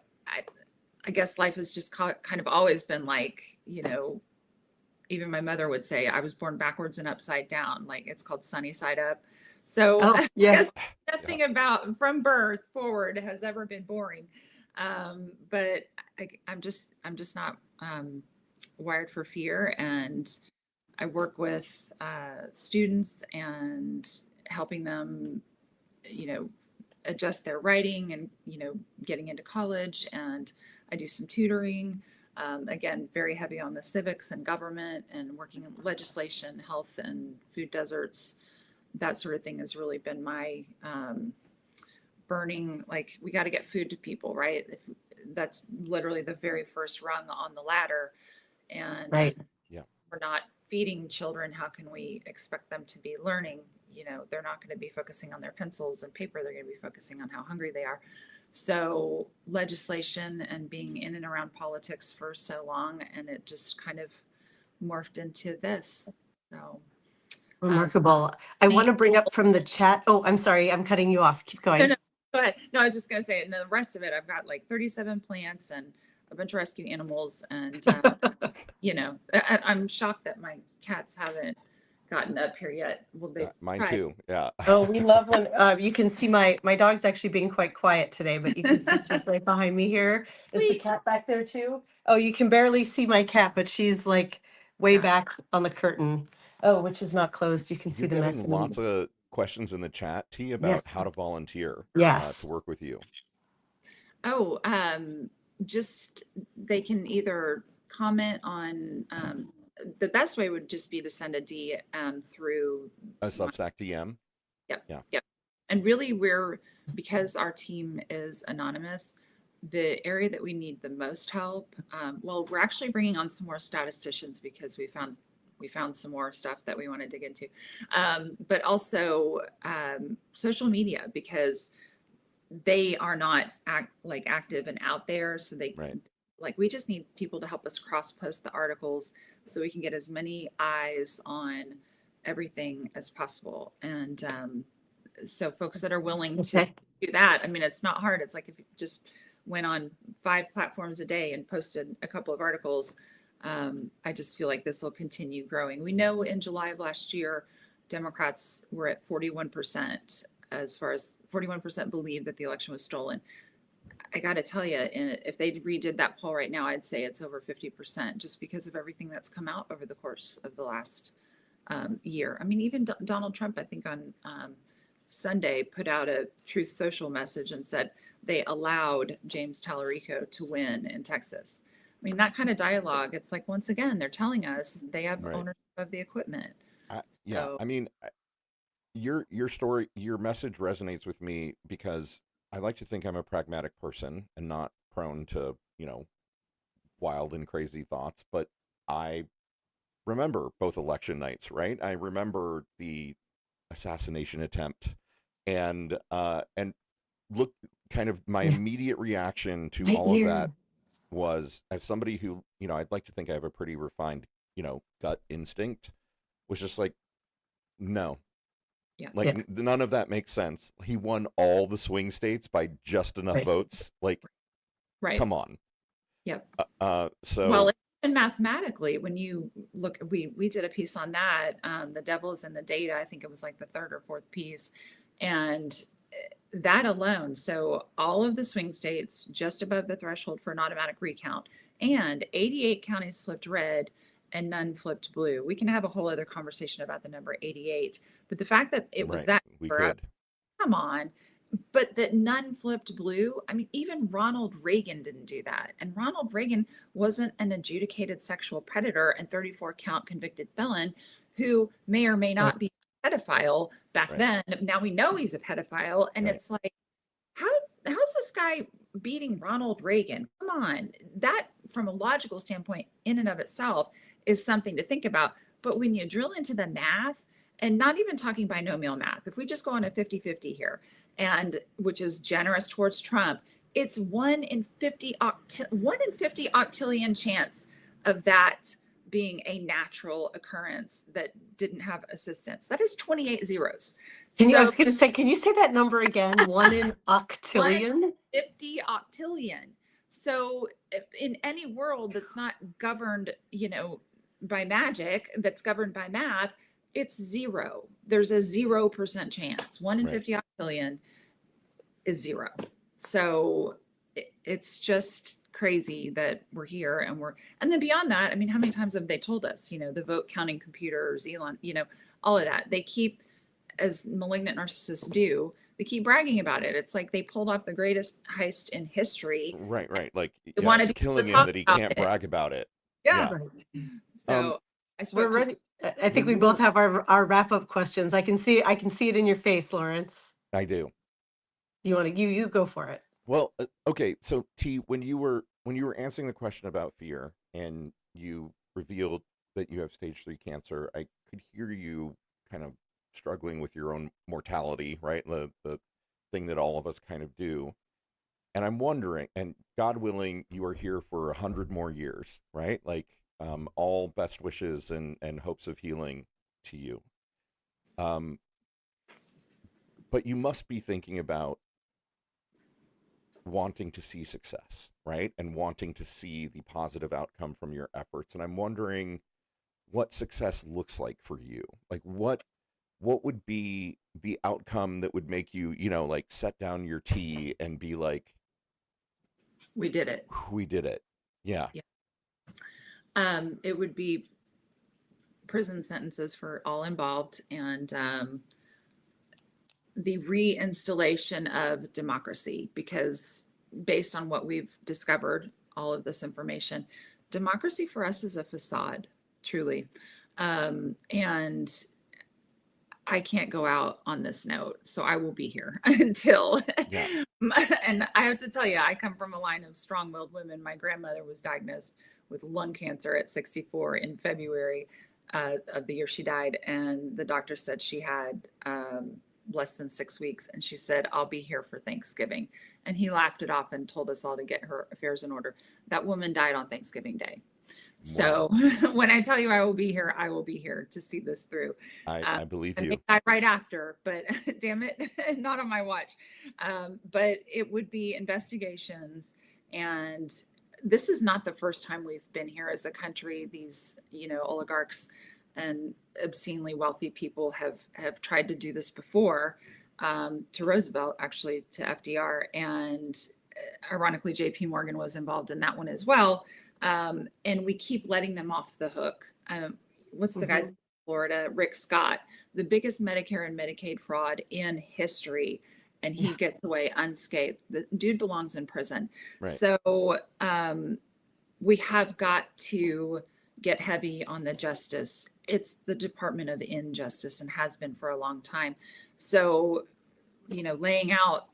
I guess life has just kind of always been like, even my mother would say I was born backwards and upside down. Like, it's called sunny side up. So I guess nothing about from birth forward has ever been boring. But I'm just not wired for fear, and I work with students and helping them, adjust their writing and, getting into college. And I do some tutoring, again, very heavy on the civics and government, and working in legislation, health and food deserts. That sort of thing has really been my burning, like, we got to get food to people, right? That's literally the very first rung on the ladder. And we're not feeding children, how can we expect them to be learning? They're not going to be focusing on their pencils and paper. They're going to be focusing on how hungry they are. So legislation and being in and around politics for so long, and it just kind of morphed into this. So remarkable. I want to bring up from the chat. Oh, I'm sorry. I'm cutting you off. Keep going. No, go ahead. No, I was just going to say, and the rest of it, I've got like 37 plants and a bunch of rescue animals. And, I'm shocked that my cats haven't gotten up here yet. Will they? Mine too. Yeah. Oh, we love when you can see my dog's actually being quite quiet today, but you can see she's right behind me here. Is the cat back there too? Oh, you can barely see my cat, but she's like way back on the curtain. Oh, which is not closed. You can see the mess. Lots of questions in the chat, T, about how to volunteer to work with you. Oh, just they can either comment on the best way would just be to send a DM through a Substack DM. Yep. And really, because our team is anonymous, the area that we need the most help. Well, we're actually bringing on some more statisticians because we found some more stuff that we want to dig into, but also social media, because they are not active and out there. So they Right. we just need people to help us cross post the articles so we can get as many eyes on everything as possible. And so folks that are willing to Okay. do that, I mean, it's not hard. It's like if you just went on 5 platforms a day and posted a couple of articles, I just feel like this will continue growing. We know in July of last year, Democrats were at 41%, as far as 41% believe that the election was stolen. I got to tell you, if they redid that poll right now, I'd say it's over 50% just because of everything that's come out over the course of the last year. I mean, even Donald Trump, I think on Sunday, put out a Truth Social message and said they allowed James Tallarico to win in Texas. I mean, that kind of dialogue, it's like, once again, they're telling us they have Right. ownership of the equipment. Yeah. So, I mean, your story, your message resonates with me because I like to think I'm a pragmatic person and not prone to, wild and crazy thoughts, but I remember both election nights, right? I remember the assassination attempt and look, kind of my Yeah. immediate reaction to Right all of that here. was, as somebody who, I'd like to think I have a pretty refined, gut instinct, was just like, no. yeah. Like Yeah. none of that makes sense. He won all the swing states by just enough Right. votes. Like, Right. come on. Yep. Well, Well, and mathematically, when you look, we did a piece on that. The devil's in the data. I think it was like the third or fourth piece, and that alone. So all of the swing states just above the threshold for an automatic recount, and 88 counties flipped red and none flipped blue. We can have a whole other conversation about the number 88, but the fact that it was right, that we number, could. come on. But that none flipped blue. I mean, even Ronald Reagan didn't do that. And Ronald Reagan wasn't an adjudicated sexual predator and 34 count convicted felon who may or may Right. not be a pedophile back Right. then. Now we know he's a pedophile. And Right. it's like, how's this guy beating Ronald Reagan? Come on. That, from a logical standpoint, in and of itself, is something to think about. But when you drill into the math, and not even talking binomial math, if we just go on a 50-50 here, and which is generous towards Trump, it's 1 in 50 octillion chance of that being a natural occurrence that didn't have assistance. That is 28 zeros. I So was going to say, can you say that number again? 1 in octillion? 50 octillion. So in any world that's not governed, by magic, that's governed by math, it's zero. There's a 0% chance. 1 in Right. 50 octillion is zero. So it's just crazy that we're here and then beyond that, I mean, how many times have they told us, the vote counting computers, Elon, all of that. They keep, as malignant narcissists do, they keep bragging about it. It's like they pulled off the greatest heist in history. Right. Like, They want it's to be able killing to him talk that he about can't it. brag about it. Yeah. Right. So I We're spoke to ready. I think When we you both were, have our wrap-up questions. I can see it in your face, Lawrence. I do. You want to you go for it. Well, okay. So T, when you were answering the question about fear and you revealed that you have stage 3 cancer, I could hear you kind of struggling with your own mortality, right? The thing that all of us kind of do. And I'm wondering, and God willing, you are here for 100 more years, right? Like, all best wishes and hopes of healing to you. But you must be thinking about wanting to see success, right? And wanting to see the positive outcome from your efforts. And I'm wondering what success looks like for you. Like, what would be the outcome that would make you, like, set down your tea and be like, we did it. we did it. Yeah. It would be prison sentences for all involved, and the reinstallation of democracy, because based on what we've discovered, all of this information, democracy for us is a facade, truly. And I can't go out on this note, so I will be here until. Yeah. And I have to tell you, I come from a line of strong-willed women. My grandmother was diagnosed with lung cancer at 64 in February of the year she died, and the doctor said she had less than 6 weeks. And she said, I'll be here for Thanksgiving. And he laughed it off and told us all to get her affairs in order. That woman died on Thanksgiving Day. So when I tell you I will be here to see this through. I believe I you. may die right after, but damn it, not on my watch. But it would be investigations. And this is not the first time we've been here as a country. These, oligarchs and obscenely wealthy people have tried to do this before, to Roosevelt, actually, to FDR. And ironically, JP Morgan was involved in that one as well. And we keep letting them off the hook. What's the guy's in Florida, Rick Scott, the biggest Medicare and Medicaid fraud in history, and he gets away unscathed. The dude belongs in prison. Right. So we have got to get heavy on the justice. It's the Department of Injustice and has been for a long time. So, laying out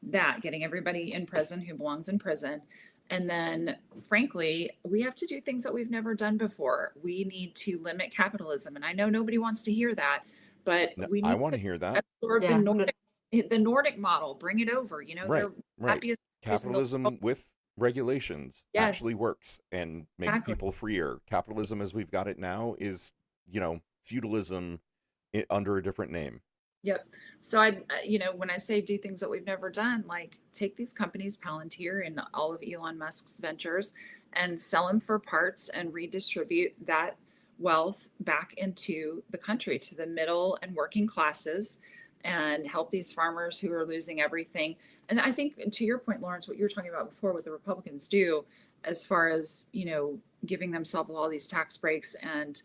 that, getting everybody in prison who belongs in prison. And then, frankly, we have to do things that we've never done before. We need to limit capitalism. And I know nobody wants to hear that, but we need I want to hear that. absorb the Nordic model, bring it over. Right. They're happiest Capitalism with regulations actually works and makes people freer. Capitalism as we've got it now is, feudalism under a different name. Yep. So when I say do things that we've never done, like take these companies, Palantir and all of Elon Musk's ventures, and sell them for parts and redistribute that wealth back into the country, to the middle and working classes, and help these farmers who are losing everything. And I think, to your point, Lawrence, what you were talking about before, what the Republicans do as far as, giving themselves all these tax breaks and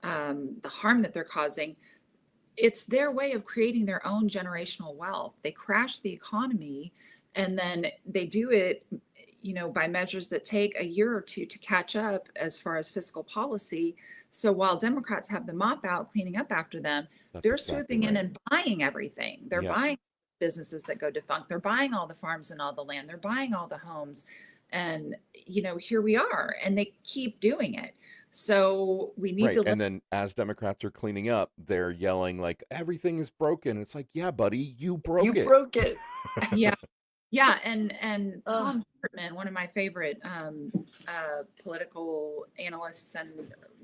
the harm that they're causing, it's their way of creating their own generational wealth. They crash the economy, and then they do it, by measures that take a year or two to catch up as far as fiscal policy. So while Democrats have the mop out cleaning up after them, they're swooping in and buying everything. They're buying businesses that go defunct. They're buying all the farms and all the land. They're buying all the homes. And, here we are, and they keep doing it. So we need to. And then as Democrats are cleaning up, they're yelling like, everything is broken. It's like, yeah, buddy, you broke it. Yeah. Yeah. And Tom Hartman, one of my favorite political analysts and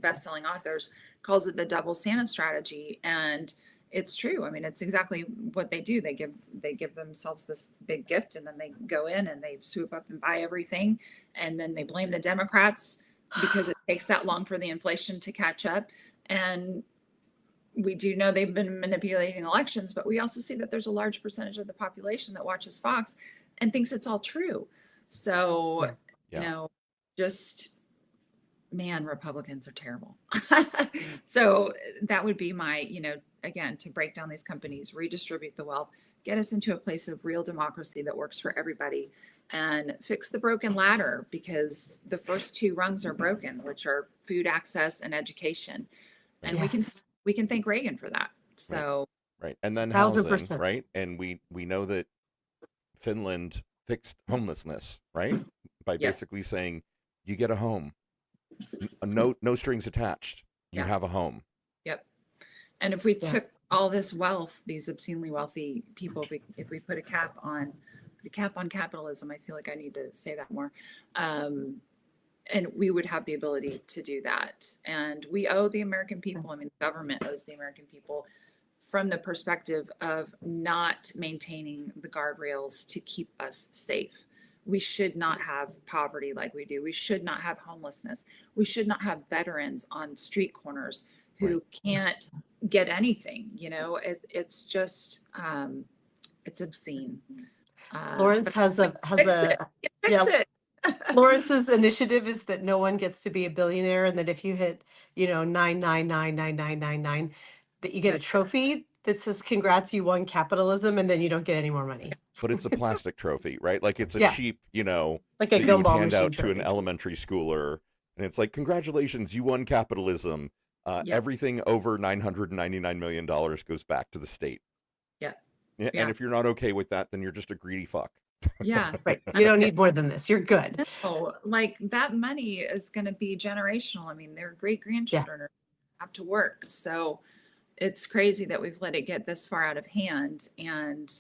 best-selling authors, calls it the double Santa strategy. And it's true. I mean, it's exactly what they do. They give themselves this big gift, and then they go in and they swoop up and buy everything. And then they blame the Democrats because it takes that long for the inflation to catch up. And we do know they've been manipulating elections, but we also see that there's a large percentage of the population that watches Fox and thinks it's all true. So, Republicans are terrible. So that would be my, again, to break down these companies, redistribute the wealth, get us into a place of real democracy that works for everybody, and fix the broken ladder, because the first two rungs are broken, which are food access and education. And we can thank Reagan for that. So right. And then 1000%. housing, right? And we know that Finland fixed homelessness, right? By basically saying you get a home. No strings attached. You have a home. Yep. And if we took all this wealth, these obscenely wealthy people, if we put a cap on capitalism, I feel like I need to say that more. And we would have the ability to do that. And we owe the American people, the government owes the American people, from the perspective of not maintaining the guardrails to keep us safe. We should not have poverty like we do. We should not have homelessness. We should not have veterans on street corners who can't get anything. It's just, it's obscene. Lawrence has a Lawrence's initiative is that no one gets to be a billionaire, and that if you hit 9999999, that you get a trophy that says congrats, you won capitalism, and then you don't get any more money. But it's a plastic trophy, right? Like it's a cheap, like a that you would hand out to an elementary schooler, and it's like, congratulations, you won capitalism. Everything over $999 million goes back to the state. Yeah. And if you're not okay with that, then you're just a greedy fuck. Yeah. Right. You don't need more than this. You're good. Oh, like that money is going to be generational. Their great grandchildren have to work. So it's crazy that we've let it get this far out of hand. And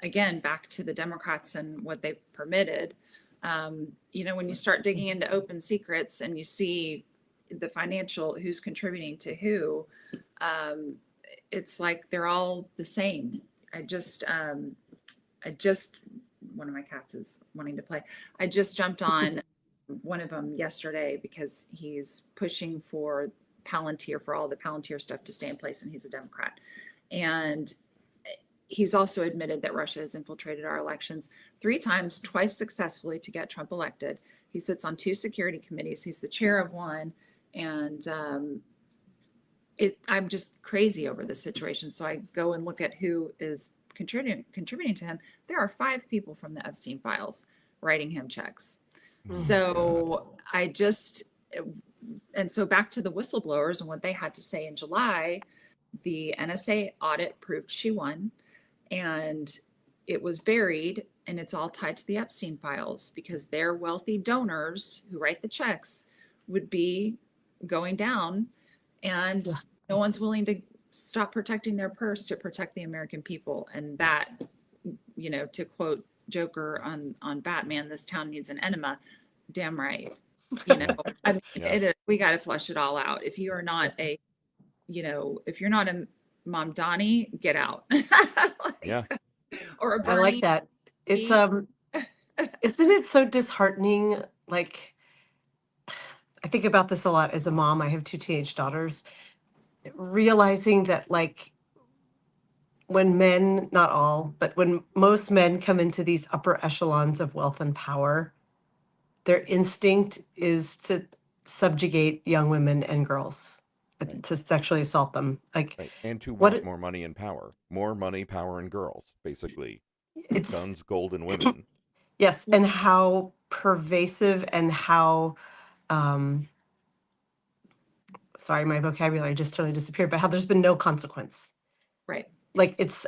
again, back to the Democrats and what they've permitted. When you start digging into open secrets and you see the financial, who's contributing to who, it's like they're all the same. One of my cats is wanting to play. I just jumped on one of them yesterday because he's pushing for Palantir, for all the Palantir stuff to stay in place, and he's a Democrat. And he's also admitted that Russia has infiltrated our elections 3 times, twice successfully, to get Trump elected. He sits on 2 security committees. He's the chair of one. And I'm just crazy over this situation. So I go and look at who is contributing to him. There are 5 people from the Epstein files writing him checks. So and so back to the whistleblowers and what they had to say in July, the NSA audit proved she won, and it was buried, and it's all tied to the Epstein files because their wealthy donors who write the checks would be going down, and no one's willing to stop protecting their purse to protect the American people. And that, to quote Joker on Batman, this town needs an enema. Damn right. I mean, we got to flush it all out. If you are not if you're not a Mom Donnie, get out. Or a Bernie. I like that. It's isn't it so disheartening? Like, I think about this a lot as a mom. I have 2 teenage daughters. Realizing that, like, when men, not all, but when most men come into these upper echelons of wealth and power, their instinct is to subjugate young women and girls, to sexually assault them. Like, and to want more money and power, more money, power, and girls, basically. It's guns, gold, and women. Yes, and how pervasive and how sorry, my vocabulary just totally disappeared, but how there's been no consequence. Right. Like, it's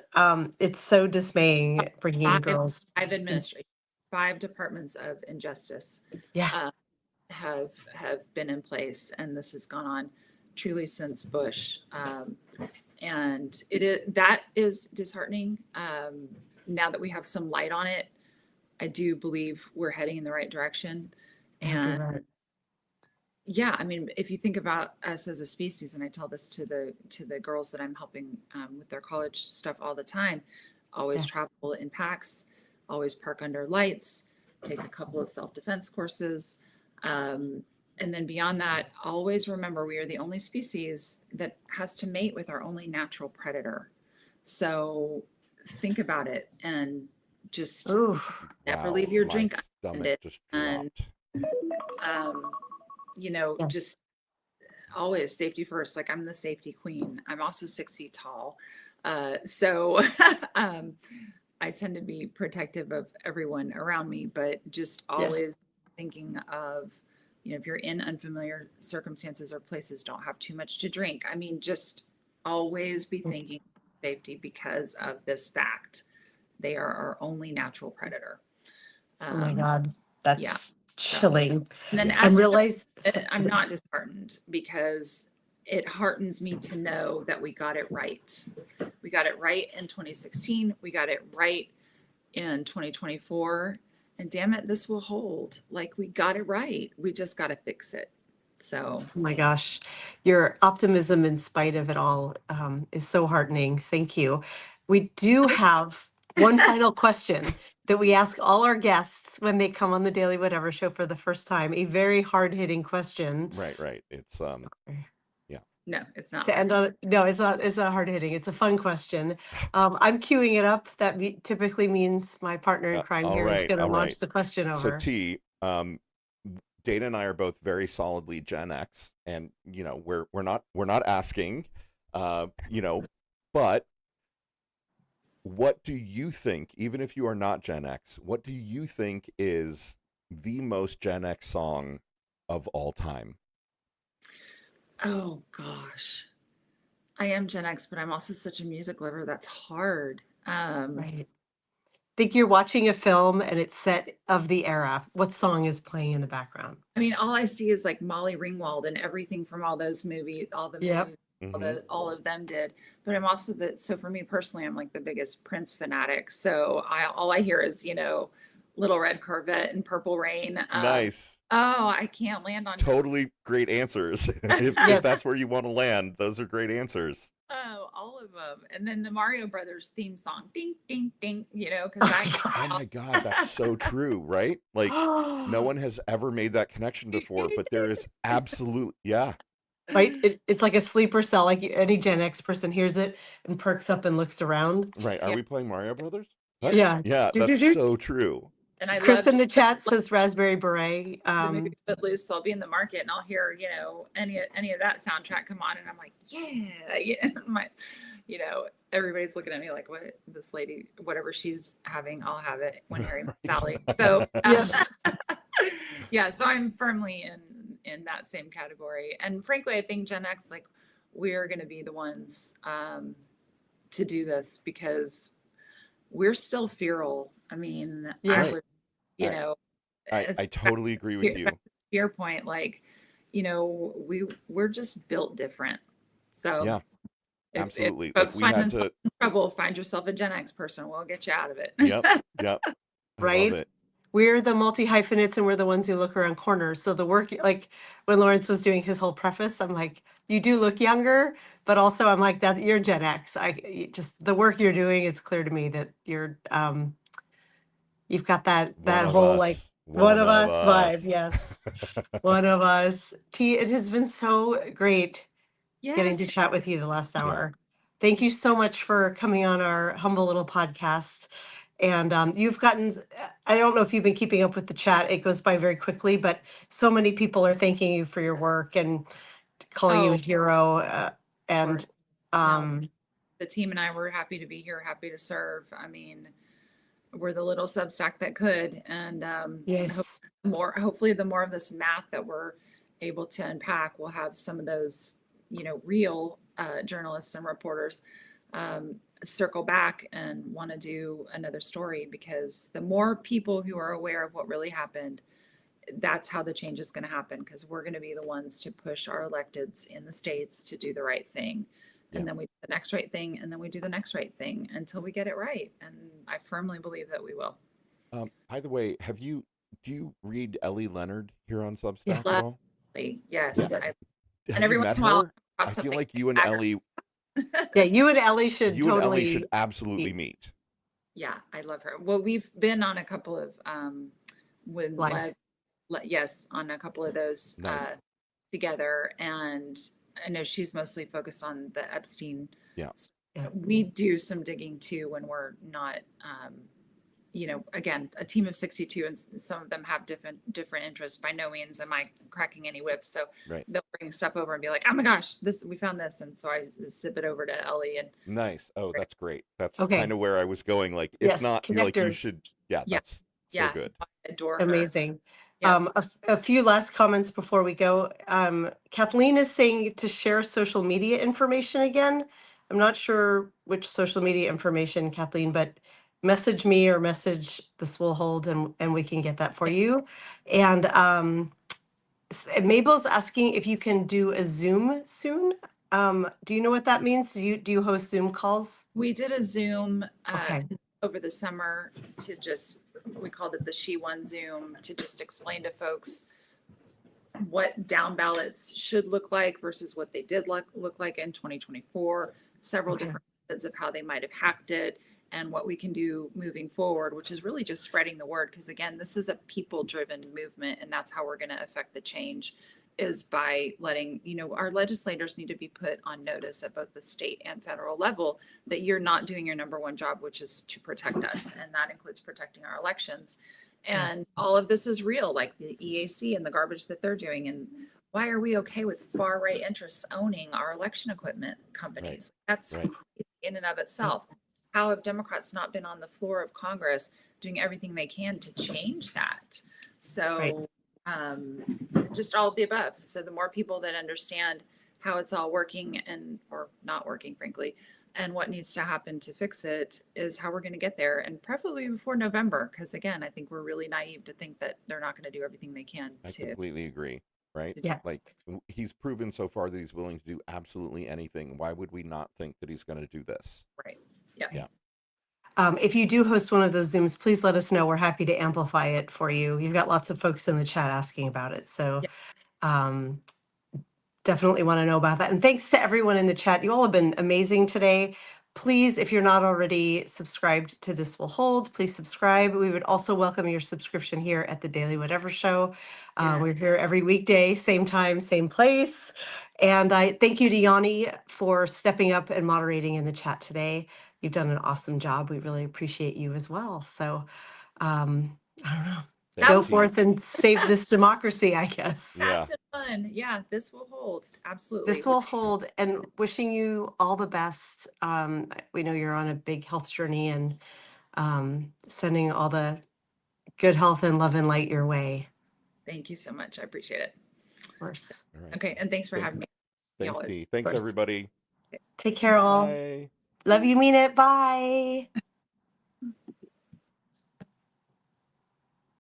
so dismaying bringing girls. 5 administrations, 5 departments of injustice have been in place, and this has gone on truly since Bush. And that is disheartening. Now that we have some light on it, I do believe we're heading in the right direction. And yeah, I mean, if you think about us as a species, and I tell this to the girls that I'm helping with their college stuff all the time, always travel in packs, always park under lights, take a couple of self-defense courses. And then beyond that, always remember we are the only species that has to mate with our only natural predator. So think about it and just never leave your drink unattended. And just always safety first. Like, I'm the safety queen. I'm also 6 feet tall. So I tend to be protective of everyone around me, but just always thinking of, if you're in unfamiliar circumstances or places, don't have too much to drink. I mean, just always be thinking of safety because of this fact. They are our only natural predator. Oh my God. That's chilling. And then I'm not disheartened, because it heartens me to know that we got it right. We got it right in 2016. We got it right in 2024. And damn it, this will hold. Like, we got it right. We just got to fix it. So, oh my gosh, your optimism in spite of it all is so heartening. Thank you. We do have one final question that we ask all our guests when they come on the Daily Whatever show for the first time. A very hard-hitting question. Right. It's no, it's not. To end on, no, it's not hard-hitting. It's a fun question. I'm queuing it up. That typically means my partner in crime here is going to launch the question over. So T, Dana and I are both very solidly Gen X, and we're not asking, but what do you think, even if you are not Gen X, what do you think is the most Gen X song of all time? Oh gosh, I am Gen X, but I'm also such a music lover. That's hard. Right. Think you're watching a film and it's set of the era. What song is playing in the background? I mean, all I see is like Molly Ringwald and everything from all those movies, movies all of them did. But I'm also so for me personally, I'm like the biggest Prince fanatic. So all I hear is, Little Red Corvette and Purple Rain. Nice. Oh, I can't land on Totally great answers. If Yes. that's where you want to land, those are great answers. Oh, all of them. And then the Mario Brothers theme song, ding, ding, ding, because Oh my God, that's so true, right? Like, no one has ever made that connection before, but there is absolute, yeah. Right? It's like a sleeper cell. Like any Gen X person hears it and perks up and looks around. Right. Are Yeah. we playing Mario Brothers? Yeah. Yeah, Do, do, that's do. so true. And I Chris love in the chat says Raspberry Beret. the movie Footloose, so I'll be in the market and I'll hear, any of that soundtrack come on, and I'm like, everybody's looking at me like, what, this lady, whatever she's having, I'll have it when Harry met Sally. So Yes. yeah, so I'm firmly in that same category. And frankly, I think Gen X, like, we're going to be the ones to do this because we're still feral. I mean, Yeah. I was, I totally agree with you. to your point, like, we're just built different. So Yeah, if absolutely. folks we find had themselves in trouble, find yourself a Gen X person. We'll get you out of it. Yep. I Right? love it. We're the multi-hyphenates and we're the ones who look around corners. So the work, like when Lawrence was doing his whole preface, I'm like, you do look younger, but also I'm like, that you're Gen X. Just the work you're doing, it's clear to me that you've got that One of whole like us. one of us vibe. us. Yes. One of us. T, it has been so great getting to Yes. chat with you the last hour. Thank you so much for coming on our humble little podcast. And you've gotten, I don't know if you've been keeping up with the chat. It goes by very quickly, but so many people are thanking you for your work and calling you a Oh, hero. And no, the team and I were happy to be here, happy to serve. I mean, we're the little Substack that could, and yes, hopefully the more of this math that we're able to unpack will have some of those, real journalists and reporters circle back and want to do another story, because the more people who are aware of what really happened, that's how the change is going to happen, because we're going to be the ones to push our electeds in the states to do the right thing. And then we do the next right thing, and then we do the next right thing until we get it right. And I firmly believe that we will. By the way, do you read Ellie Leonard here on Substack at all? Yes. Yeah. And every once in a while, I feel like you and Ellie. Yeah, you and Ellie should You and Ellie totally should absolutely meet. Yeah, I love her. Well, we've been on a couple of on a couple of those Nice. together, and I know she's mostly focused on the Epstein. Yeah. We do some digging too when we're not, again, a team of 62, and some of them have different interests. By no means am I cracking any whips. So they'll bring stuff over and be like, oh my gosh, we found this. And so I just zip it over to Ellie. And nice. Oh, that's great. That's Okay. kind of where I was going. Like, if not, you're like, you should. Yeah, that's so good. I adore her. Amazing. Yeah. A few last comments before we go. Kathleen is saying to share social media information again. I'm not sure which social media information, Kathleen, but message me or message This Will Hold, and we can get that for you. And Mabel's asking if you can do a Zoom soon. Do you know what that means? Do you host Zoom calls? We did a Zoom Okay. over the summer we called it the She Won Zoom, to just explain to folks what down ballots should look like versus what they did look like in 2024, several different methods of how they might have hacked it, and what we can do moving forward, which is really just spreading the word. Because again, this is a people-driven movement, and that's how we're going to affect the change, is by letting, our legislators need to be put on notice at both the state and federal level that you're not doing your number one job, which is to protect us. And that includes protecting our elections. And all of this is real, like the EAC and the garbage that they're doing. And why are we okay with far right interests owning our election equipment companies? That's crazy in and of itself. How have Democrats not been on the floor of Congress doing everything they can to change that? So just all of the above. So the more people that understand how it's all working or not working, frankly, and what needs to happen to fix it, is how we're going to get there, and preferably before November. Because again, I think we're really naive to think that they're not going to do everything they can. I completely agree. right? Yeah. Like he's proven so far that he's willing to do absolutely anything. Why would we not think that he's going to do this? Right. Yeah. Yeah. If you do host one of those Zooms, please let us know. We're happy to amplify it for you. You've got lots of folks in the chat asking about it. So um, definitely want to know about that. And thanks to everyone in the chat. You all have been amazing today. Please, if you're not already subscribed to This Will Hold, please subscribe. We would also welcome your subscription here at the Daily Whatever Show. Yeah. We're here every weekday, same time, same place. And I thank you to Yanni for stepping up and moderating in the chat today. You've done an awesome job. We really appreciate you as well. So I don't know. Thank Go you. forth and save this democracy, I guess. Yeah. Fast and fun. Yeah, this will hold. Absolutely. This will hold, and wishing you all the best. We know you're on a big health journey, and sending all the good health and love and light your way. Thank you so much. I appreciate it. Of course. All right. Okay, and thanks for having me. Thanks, Y'all- T. Thanks, course. everybody. Take care, all. Bye. Love you, mean it. Bye.